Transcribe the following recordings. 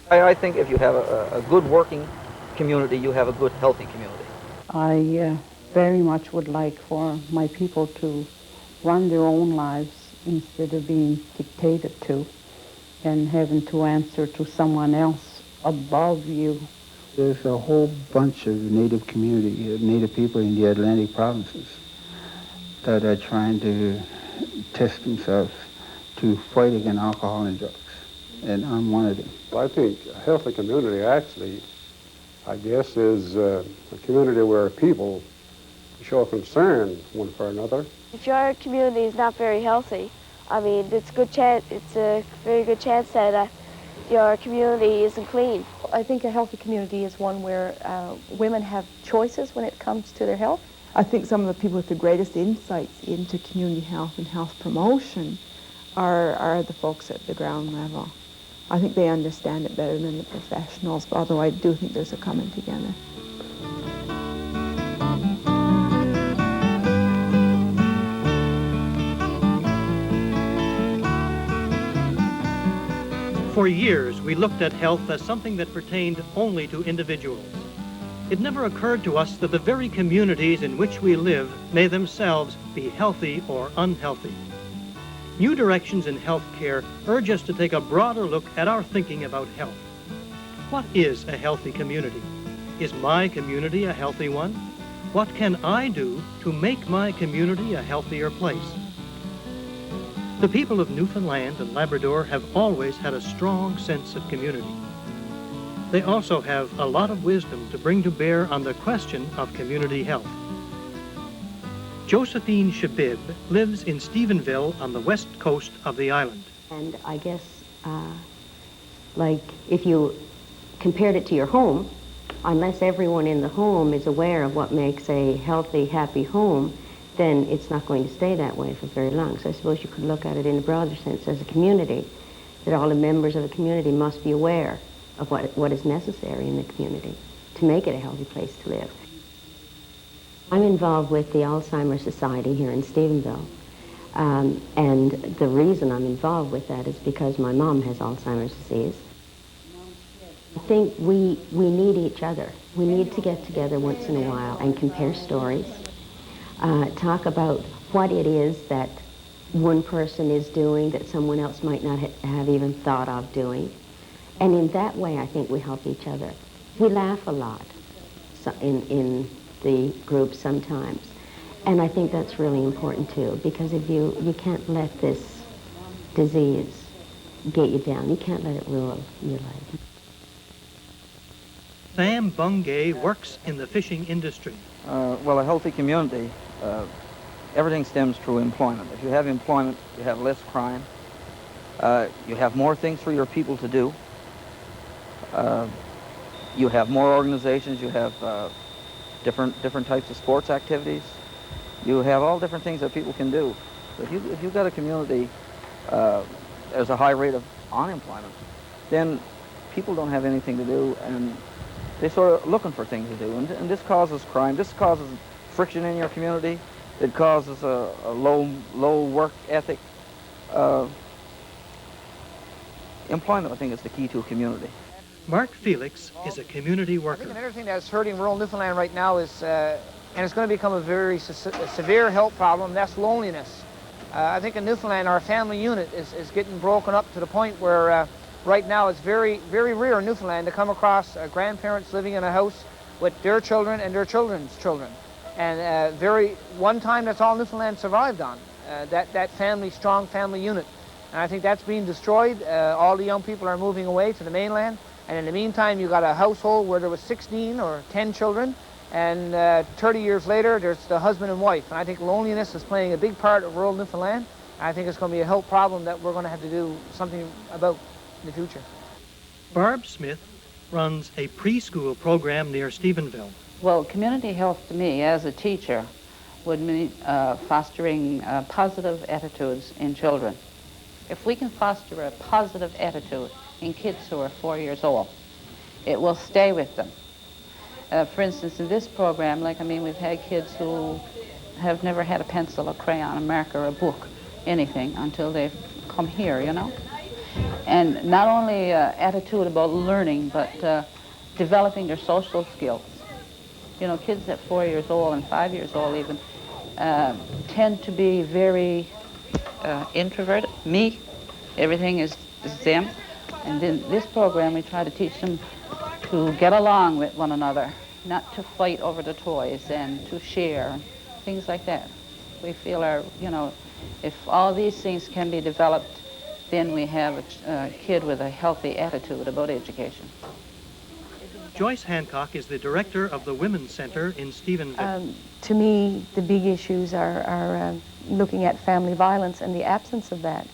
I think if you have a good working community, you have a good, healthy community. I very much would like for my people to run their own lives instead of being dictated to and having to answer to someone else above you. There's a whole bunch of native community, native people in the Atlantic provinces that are trying to test themselves to fight against alcohol and drugs, and I'm one of them. I think a healthy community actually, I guess, is a community where people show concern one for another. If your community is not very healthy, I mean, it's a very good chance that your community isn't clean. I think a healthy community is one where women have choices when it comes to their health. I think some of the people with the greatest insights into community health and health promotion are the folks at the ground level. I think they understand it better than the professionals, although I do think there's a coming together. For years, we looked at health as something that pertained only to individuals. It never occurred to us that the very communities in which we live may themselves be healthy or unhealthy. New directions in health care urge us to take a broader look at our thinking about health. What is a healthy community? Is my community a healthy one? What can I do to make my community a healthier place? The people of Newfoundland and Labrador have always had a strong sense of community. They also have a lot of wisdom to bring to bear on the question of community health. Josephine Shabib lives in Stephenville on the west coast of the island. And I guess, like, if you compared it to your home, unless everyone in the home is aware of what makes a healthy, happy home, then it's not going to stay that way for very long. So I suppose you could look at it in a broader sense as a community, that all the members of the community must be aware of what is necessary in the community to make it a healthy place to live. I'm involved with the Alzheimer's Society here in Stephenville, and the reason I'm involved with that is because my mom has Alzheimer's disease. I think we need each other. We need to get together once in a while and compare stories, talk about what it is that one person is doing that someone else might not have even thought of doing. And in that way, I think we help each other. We laugh a lot in the group sometimes. And I think that's really important too, because if you can't let this disease get you down. You can't let it rule your life. Sam Bungay works in the fishing industry. Well, a healthy community, everything stems through employment. If you have employment, you have less crime. You have more things for your people to do. You have more organizations. You have different types of sports activities. You have all different things that people can do. If you've got a community, there's a high rate of unemployment, then people don't have anything to do, and they're sort of looking for things to do. And this causes crime. This causes friction in your community. It causes a low work ethic. Employment, I think, is the key to a community. Mark Felix is a community worker. I think another thing that's hurting rural Newfoundland right now is, and it's going to become a very severe health problem, that's loneliness. I think in Newfoundland our family unit is getting broken up to the point where right now it's very, very rare in Newfoundland to come across grandparents living in a house with their children and their children's children. And one time that's all Newfoundland survived on, that strong family unit. And I think that's being destroyed. All the young people are moving away to the mainland. And in the meantime, you got a household where there was 16 or 10 children. And 30 years later, there's the husband and wife. And I think loneliness is playing a big part of rural Newfoundland. I think it's going to be a health problem that we're going to have to do something about in the future. Barb Smith runs a preschool program near Stephenville. Well, community health to me as a teacher would mean fostering positive attitudes in children. If we can foster a positive attitude in kids who are 4 years old, it will stay with them. For instance, in this program, we've had kids who have never had a pencil, a crayon, a marker, a book, anything until they've come here, you know. And not only attitude about learning, but developing their social skills. You know, kids at 4 years old and 5 years old even tend to be very introverted. Me, everything is them. And in this program, we try to teach them to get along with one another, not to fight over the toys, and to share, things like that. We feel if all these things can be developed, then we have a kid with a healthy attitude about education. Joyce Hancock is the director of the Women's Center in Stephenville. To me, the big issues are looking at family violence and the absence of that,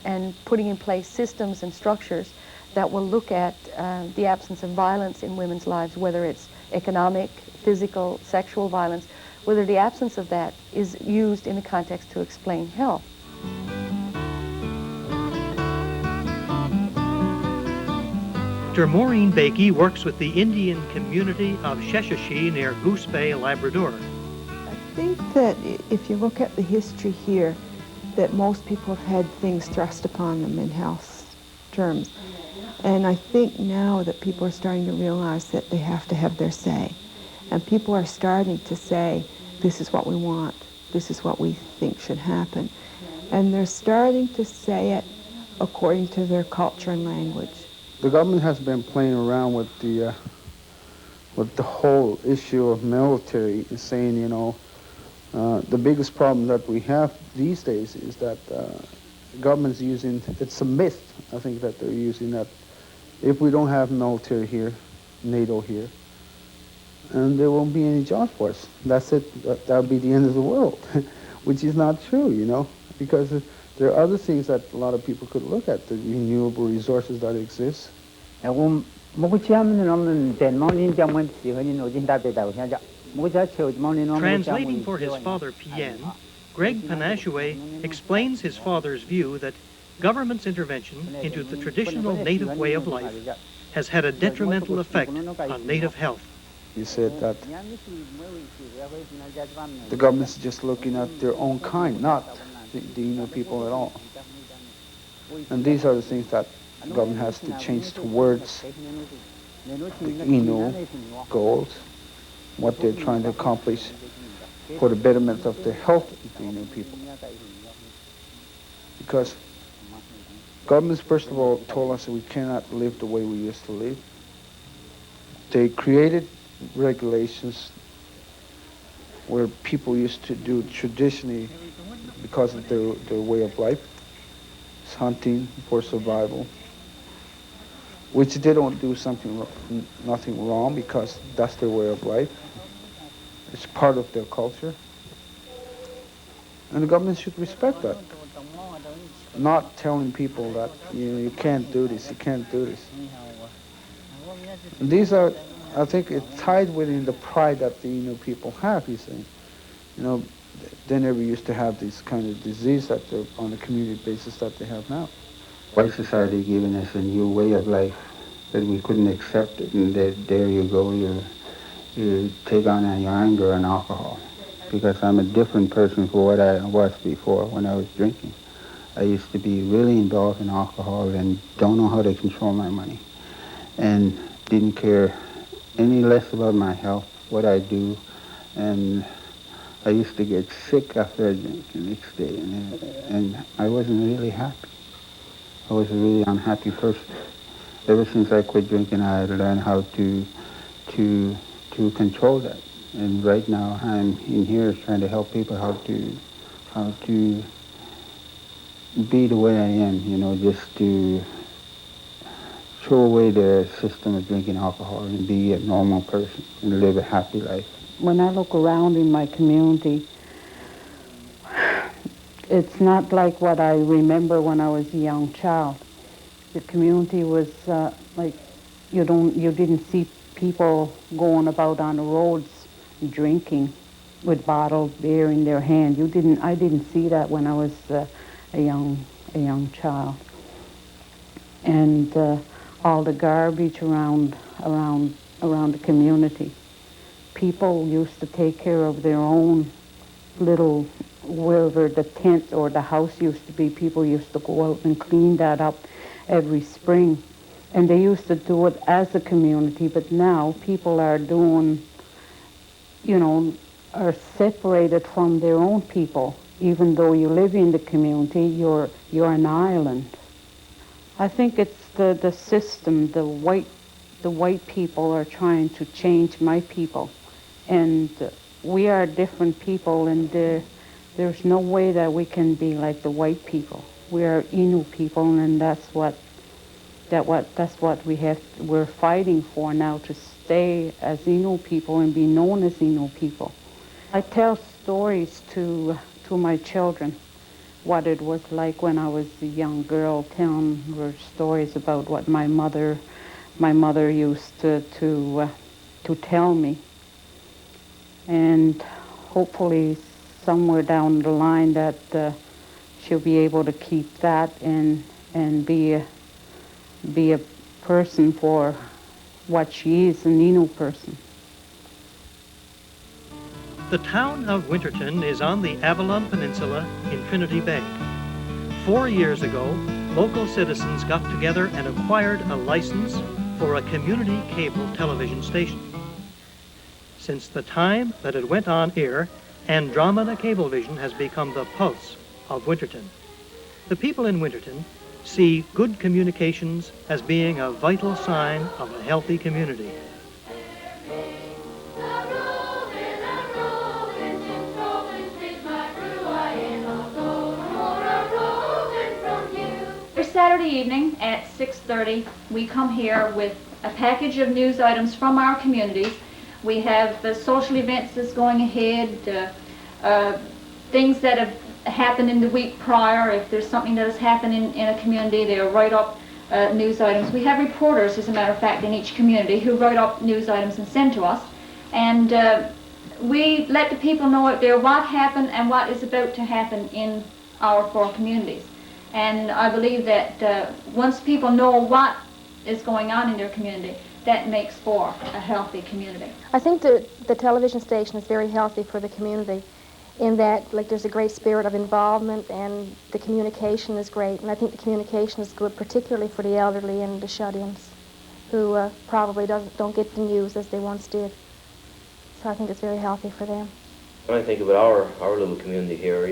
and putting in place systems and structures that will look at the absence of violence in women's lives, whether it's economic, physical, sexual violence, whether the absence of that is used in the context to explain health. Dr. Maureen Bakey works with the Indian community of Sheshashi near Goose Bay, Labrador. I think that if you look at the history here, that most people have had things thrust upon them in health terms. And I think now that people are starting to realize that they have to have their say. And people are starting to say, this is what we want, this is what we think should happen. And they're starting to say it according to their culture and language. The government has been playing around with the whole issue of military and saying, the biggest problem that we have these days is that the government's using, it's a myth, I think, that they're using, that if we don't have military here, NATO here, and there won't be any jobs for us. That's it. That'll be the end of the world, which is not true, because there are other things that a lot of people could look at, the renewable resources that exist. Translating for his father, Pien, Greg Panashue explains his father's view that government's intervention into the traditional native way of life has had a detrimental effect on native health. He said that the government's just looking at their own kind, not the Innu people at all. And these are the things that the government has to change towards the Innu goals, what they're trying to accomplish for the betterment of the health of the Innu people. Because governments, first of all, told us that we cannot live the way we used to live. They created regulations where people used to do traditionally because of their way of life. It's hunting for survival, which they don't do nothing wrong because that's their way of life. It's part of their culture. And the government should respect that. Not telling people that, you can't do this, you can't do this. And these are, I think it's tied within the pride that the Innu people have, you see. They never used to have this kind of disease that they're on a community basis that they have now. White society giving us a new way of life that we couldn't accept it, and there you go, you take on your anger and alcohol. Because I'm a different person from what I was before when I was drinking. I used to be really involved in alcohol and don't know how to control my money. And didn't care any less about my health, what I do, and I used to get sick after I drink the next day, and I wasn't really happy. I was a really unhappy person. Ever since I quit drinking, I had learned how to control that. And right now, I'm in here trying to help people how to be the way I am, just to throw away the system of drinking alcohol and be a normal person and live a happy life. When I look around in my community, it's not like what I remember when I was a young child. The community was like you didn't see people going about on the roads drinking with bottled beer in their hand. I didn't see that when I was a young child. And all the garbage around the community. People used to take care of their own little, wherever the tent or the house used to be, people used to go out and clean that up every spring. And they used to do it as a community, but now people are doing, are separated from their own people. Even though you live in the community, you're an island. I think it's the system. The white people are trying to change my people, and we are different people, and there's no way that we can be like the white people. We are Innu people, and that's what we're fighting for now, to stay as Innu people and be known as Innu people. I tell stories to my children, what it was like when I was a young girl, telling her stories about what my mother used to tell me. And hopefully somewhere down the line that she'll be able to keep that and be a person for what she is, an Innu person. The town of Winterton is on the Avalon Peninsula in Trinity Bay. 4 years ago, local citizens got together and acquired a license for a community cable television station. Since the time that it went on air, Andromeda Cablevision has become the pulse of Winterton. The people in Winterton see good communications as being a vital sign of a healthy community. Saturday evening at 6:30, we come here with a package of news items from our communities. We have social events that's going ahead, things that have happened in the week prior. If there's something that has happened in a community, they'll write up news items. We have reporters, as a matter of fact, in each community who write up news items and send to us. And we let the people know out there what happened and what is about to happen in our 4 communities. And I believe that once people know what is going on in their community, that makes for a healthy community. I think the television station is very healthy for the community in that, like, there's a great spirit of involvement and the communication is great. And I think the communication is good, particularly for the elderly and the shut-ins who probably don't get the news as they once did. So I think it's very healthy for them. When I think about our little community here,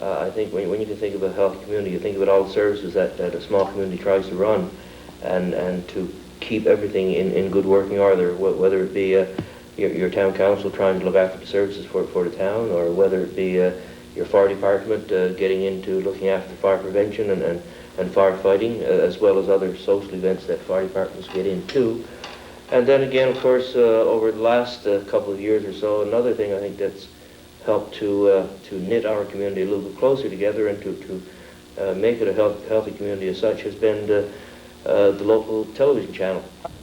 I think when you can think of a healthy community, you think about all the services that a small community tries to run and to keep everything in good working order, whether it be your town council trying to look after the services for the town, or whether it be your fire department getting into looking after fire prevention and firefighting, as well as other social events that fire departments get into. And then again, of course, over the last couple of years or so, another thing I think that's helped to knit our community a little bit closer together and to make it a healthy community as such has been the local television channel.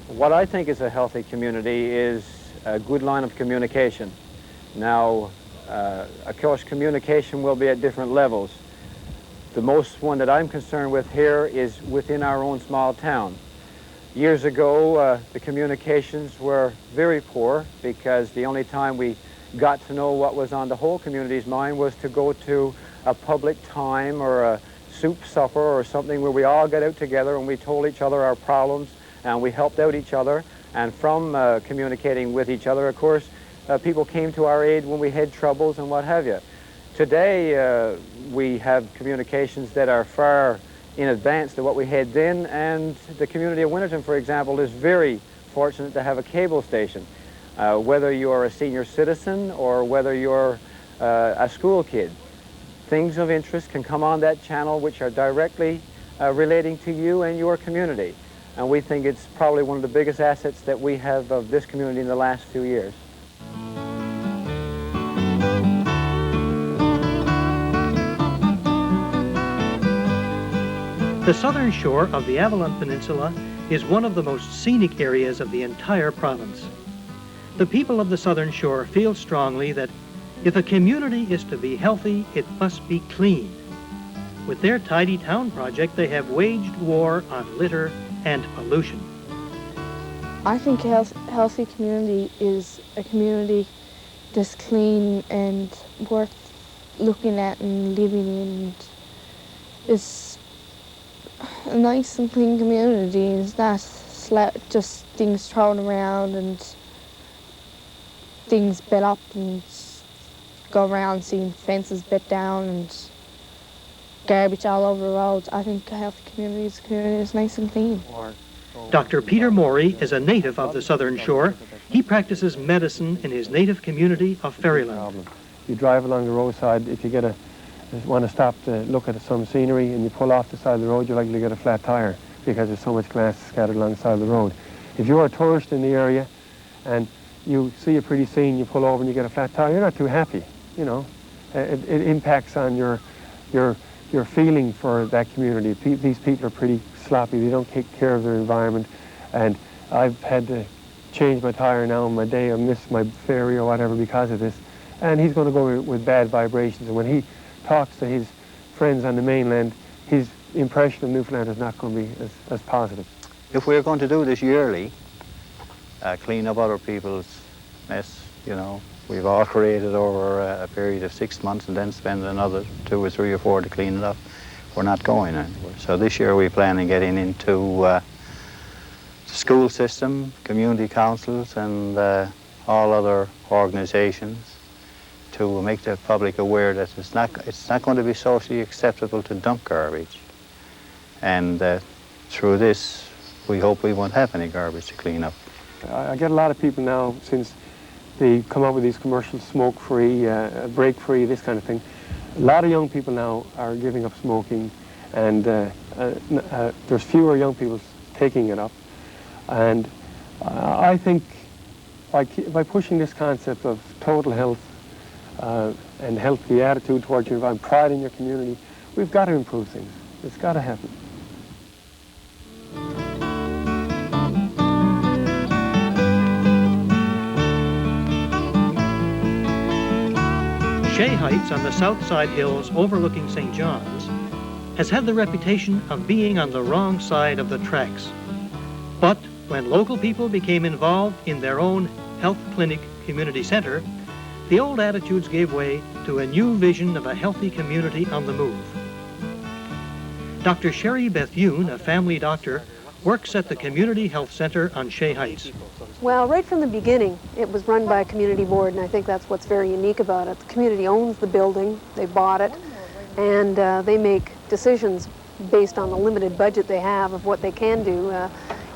What I think is a healthy community is a good line of communication. Now, of course, communication will be at different levels. The most one that I'm concerned with here is within our own small town. Years ago, the communications were very poor because the only time we got to know what was on the whole community's mind was to go to a public time or a soup supper or something where we all got out together and we told each other our problems and we helped out each other. And from communicating with each other, of course, people came to our aid when we had troubles and what have you. Today, we have communications that are far in advance to what we had then, and the community of Winterton, for example, is very fortunate to have a cable station. Whether you're a senior citizen or whether you're a school kid, things of interest can come on that channel which are directly relating to you and your community. And we think it's probably one of the biggest assets that we have of this community in the last few years. The southern shore of the Avalon Peninsula is one of the most scenic areas of the entire province. The people of the southern shore feel strongly that if a community is to be healthy, it must be clean. With their Tidy Town project, they have waged war on litter and pollution. I think a healthy community is a community that's clean and worth looking at and living in. It's a nice and clean community is not just things thrown around and things bit up and go around seeing fences bit down and garbage all over the roads. I think a healthy community is a community that's nice and clean. Dr. Peter Morey is a native of the Southern Shore. He practices medicine in his native community of Ferryland. You drive along the roadside, if you want to stop to look at some scenery and you pull off the side of the road, you're likely to get a flat tire because there's so much glass scattered along the side of the road. If you're a tourist in the area and you see a pretty scene, you pull over and you get a flat tire, you're not too happy, you know. It impacts on your feeling for that community. These people are pretty sloppy. They don't take care of their environment, and I've had to change my tire now on my day. I miss my ferry or whatever because of this. And he's going to go with bad vibrations. And when he talks to his friends on the mainland, his impression of Newfoundland is not going to be as positive. If we're going to do this yearly, clean up other people's mess, you know, we've all created over a period of 6 months and then spend another 2 or 3 or 4 to clean it up, we're not going anywhere. So this year we plan on getting into the school system, community councils and all other organizations to make the public aware that it's not going to be socially acceptable to dump garbage. And through this, we hope we won't have any garbage to clean up. I get a lot of people now, since they come up with these commercials, smoke-free, break-free, this kind of thing. A lot of young people now are giving up smoking, and there's fewer young people taking it up. And I think by pushing this concept of total health and healthy attitude towards your environment, pride in your community, we've got to improve things. It's got to happen. Shea Heights on the south side hills overlooking St. John's has had the reputation of being on the wrong side of the tracks. But when local people became involved in their own health clinic community center, the old attitudes gave way to a new vision of a healthy community on the move. Dr. Sherry Bethune, a family doctor, works at the Community Health Center on Shea Heights. Well, right from the beginning, it was run by a community board, and I think that's what's very unique about it. The community owns the building, they bought it, and they make decisions based on the limited budget they have of what they can do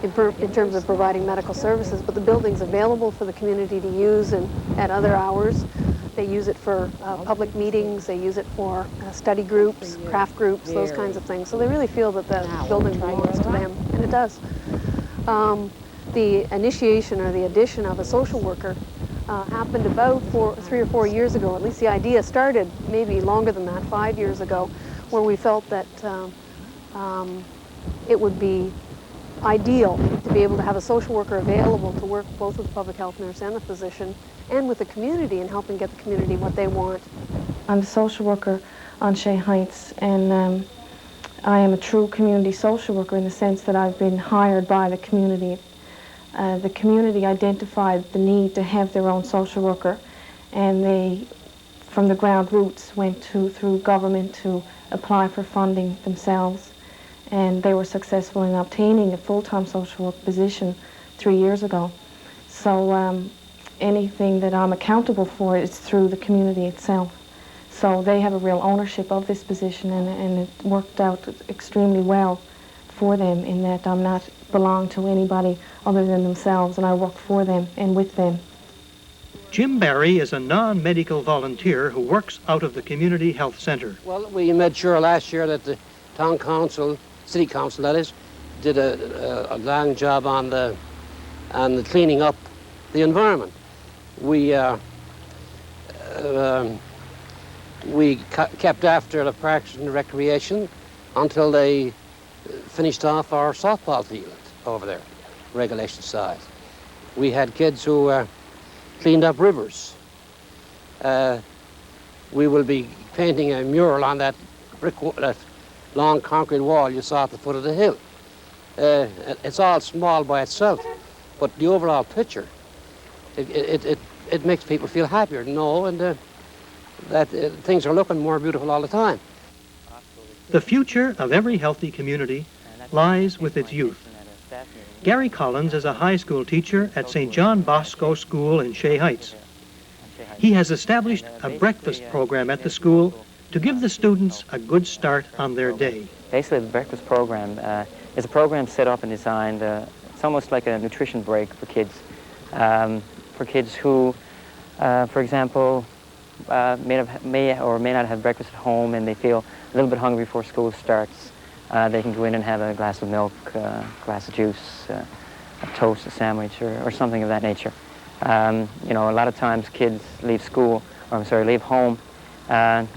in terms of providing medical services. But the building's available for the community to use at other hours. They use it for public meetings, they use it for study groups, craft groups, those kinds of things. So they really feel that the building belongs to them, and it does. The initiation or the addition of a social worker happened about 3 or 4 years ago. At least the idea started maybe longer than that, 5 years ago, where we felt that it would be ideal to be able to have a social worker available to work both with the public health nurse and the physician and with the community and helping get the community what they want. I'm the social worker on Shea Heights, and I am a true community social worker in the sense that I've been hired by the community. The community identified the need to have their own social worker, and they, from the ground roots, went through government to apply for funding themselves, and they were successful in obtaining a full-time social work position 3 years ago. So anything that I'm accountable for is through the community itself. So they have a real ownership of this position, and it worked out extremely well for them in that I'm not belong to anybody other than themselves, and I work for them and with them. Jim Barry is a non-medical volunteer who works out of the Community Health Center. Well, we made sure last year that the town council, city council that is, did a long job on the cleaning up the environment. We kept after the parks and recreation until they finished off our softball field over there, regulation size. We had kids who cleaned up rivers. We will be painting a mural on that that long concrete wall you saw at the foot of the hill. It's all small by itself, but the overall picture, it makes people feel happier to know and that things are looking more beautiful all the time. The future of every healthy community lies with its youth. Gary Collins is a high school teacher at St. John Bosco School in Shea Heights. He has established a breakfast program at the school to give the students a good start on their day. Basically, the breakfast program is a program set up and designed, it's almost like a nutrition break for kids who, for example, may or may not have breakfast at home and they feel a little bit hungry before school starts. They can go in and have a glass of milk, a glass of juice, a toast, a sandwich, or something of that nature. You know, a lot of times kids leave home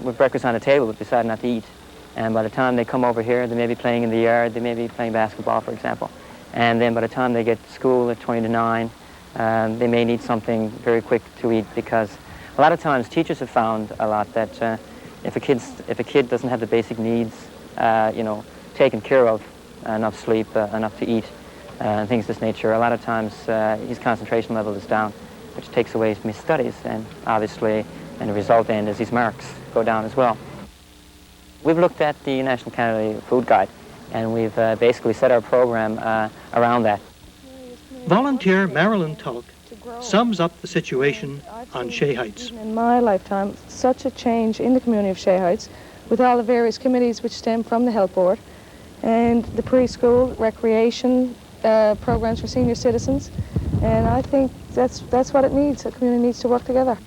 with breakfast on the table but decide not to eat. And by the time they come over here, they may be playing in the yard, they may be playing basketball, for example. And then by the time they get to school at 20 to 9, they may need something very quick to eat, because a lot of times teachers have found a lot that if a kid doesn't have the basic needs, you know, taken care of, enough sleep, enough to eat, and things of this nature, a lot of times his concentration level is down, which takes away from his studies, and obviously, and the result then is his marks go down as well. We've looked at the National Canada Food Guide, and we've basically set our program around that. Volunteer Marilyn Tulk sums up the situation on Shea Heights. In my lifetime, such a change in the community of Shea Heights, with all the various committees which stem from the Health Board, and the preschool, recreation, programs for senior citizens, and I think that's what it needs. The community needs to work together.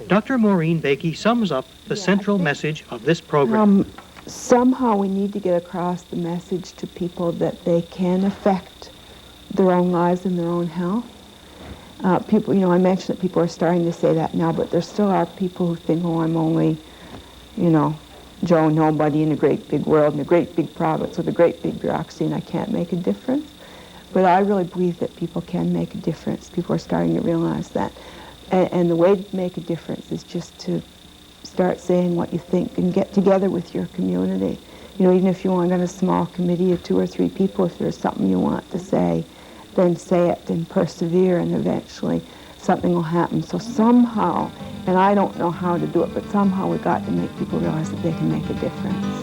Dr. Maureen Bakey sums up the central message of this program. Somehow we need to get across the message to people that they can affect their own lives and their own health. People, you know, I mentioned that people are starting to say that now, but there still are people who think, oh, I'm only, you know, Joe Nobody in a great big world, in a great big province with a great big bureaucracy, and I can't make a difference. But I really believe that people can make a difference. People are starting to realize that. And the way to make a difference is just to start saying what you think and get together with your community. You know, even if you want to get a small committee of 2 or 3 people, if there's something you want to say, then say it and persevere, and eventually something will happen. So somehow, and I don't know how to do it, but somehow we've got to make people realize that they can make a difference.